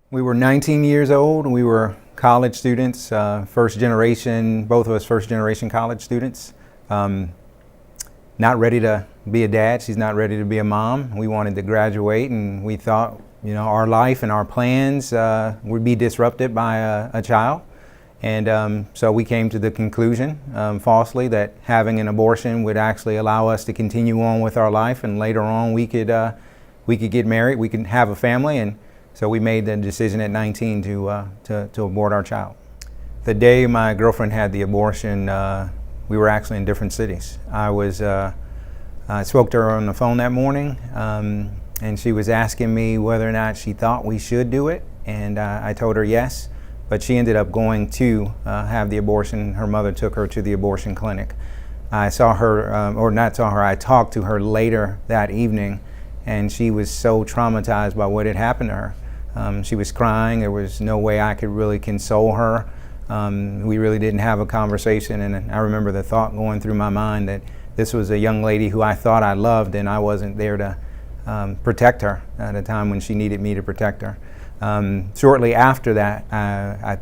We were 19 years old. We were college students, first generation, both of us first generation college students. Not ready to be a dad. She's not ready to be a mom. We wanted to graduate, and we thought, our life and our plans would be disrupted by a child. And so we came to the conclusion, falsely, that having an abortion would actually allow us to continue on with our life, and later on we could get married, we could have a family, and so we made the decision at 19 to abort our child. The day my girlfriend had the abortion, we were actually in different cities. I spoke to her on the phone that morning, and she was asking me whether or not she thought we should do it, and I told her yes, but she ended up going to have the abortion. Her mother took her to the abortion clinic. I saw her, I talked to her later that evening, and she was so traumatized by what had happened to her. She was crying. There was no way I could really console her. We really didn't have a conversation, and I remember the thought going through my mind that this was a young lady who I thought I loved, and I wasn't there to protect her at a time when she needed me to protect her. Shortly after that, I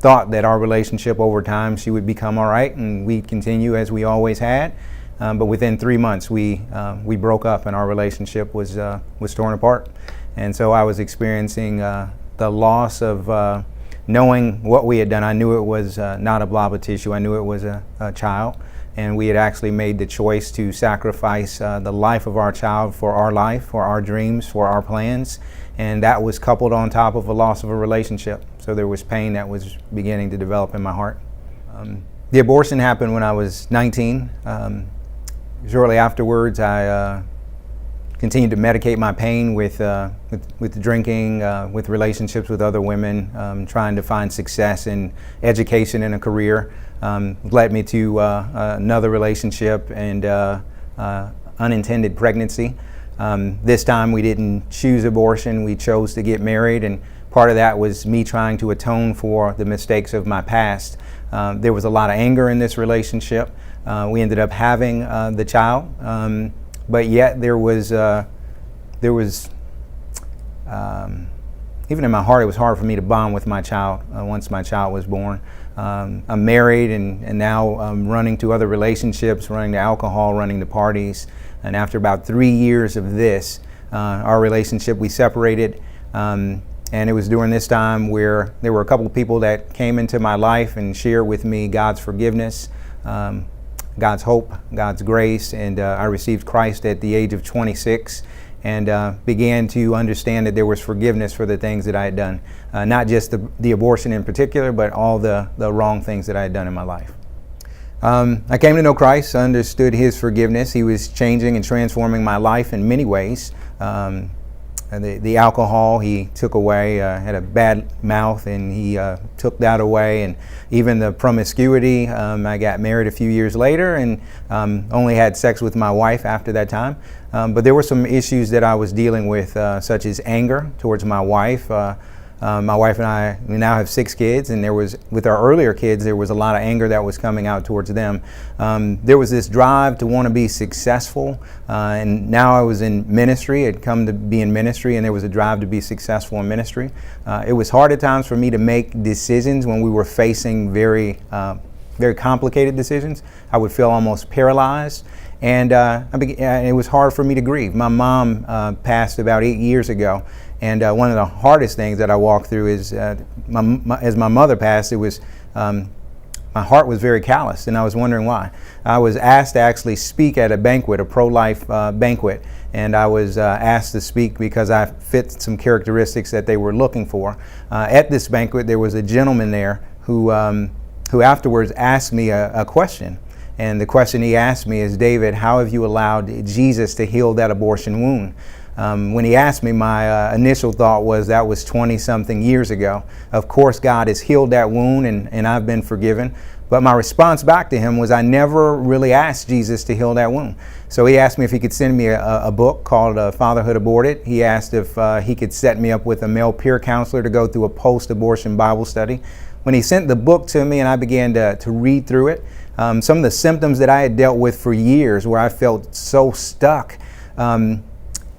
thought that our relationship over time, she would become all right, and we'd continue as we always had. But within 3 months, we broke up, and our relationship was torn apart. And so I was experiencing the loss of knowing what we had done. I knew it was not a blob of tissue. I knew it was a child. And we had actually made the choice to sacrifice the life of our child for our life, for our dreams, for our plans. And that was coupled on top of a loss of a relationship. So there was pain that was beginning to develop in my heart. The abortion happened when I was 19. Shortly afterwards, I continued to medicate my pain with drinking, with relationships with other women, trying to find success in education and a career. Led me to another relationship and unintended pregnancy. This time we didn't choose abortion, we chose to get married, and part of that was me trying to atone for the mistakes of my past. There was a lot of anger in this relationship. We ended up having the child. But yet there was even in my heart, it was hard for me to bond with my child once my child was born. I'm married and now I'm running to other relationships, running to alcohol, running to parties. And after about 3 years of this, our relationship, we separated. And it was during this time where there were a couple of people that came into my life and shared with me God's forgiveness, God's hope, God's grace, and I received Christ at the age of 26 and began to understand that there was forgiveness for the things that I had done. Not just the abortion in particular, but all the wrong things that I had done in my life. I came to know Christ, understood His forgiveness. He was changing and transforming my life in many ways. The alcohol He took away, had a bad mouth, and He took that away, and even the promiscuity. I got married a few years later and only had sex with my wife after that time. But there were some issues that I was dealing with, such as anger towards my wife. My wife and I, we now have 6 kids, and with our earlier kids, there was a lot of anger that was coming out towards them. There was this drive to want to be successful, and now I was in ministry. I'd come to be in ministry, and there was a drive to be successful in ministry. It was hard at times for me to make decisions when we were facing very complicated decisions. I would feel almost paralyzed. And it was hard for me to grieve. My mom passed about 8 years ago, and one of the hardest things that I walked through is as my mother passed, it was my heart was very callous, and I was wondering why. I was asked to actually speak at a banquet, a pro-life banquet, and I was asked to speak because I fit some characteristics that they were looking for. At this banquet, there was a gentleman there who afterwards asked me a question. And the question he asked me is, David, how have you allowed Jesus to heal that abortion wound? When he asked me, my initial thought was that was 20-something years ago. Of course, God has healed that wound and I've been forgiven. But my response back to him was I never really asked Jesus to heal that wound. So he asked me if he could send me a book called Fatherhood Aborted. He asked if he could set me up with a male peer counselor to go through a post-abortion Bible study. When he sent the book to me and I began to read through it, some of the symptoms that I had dealt with for years where I felt so stuck,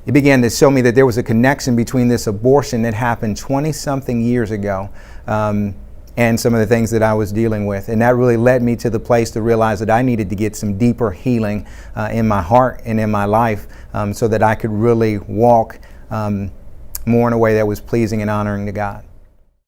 He began to show me that there was a connection between this abortion that happened 20-something years ago and some of the things that I was dealing with. And that really led me to the place to realize that I needed to get some deeper healing in my heart and in my life so that I could really walk more in a way that was pleasing and honoring to God.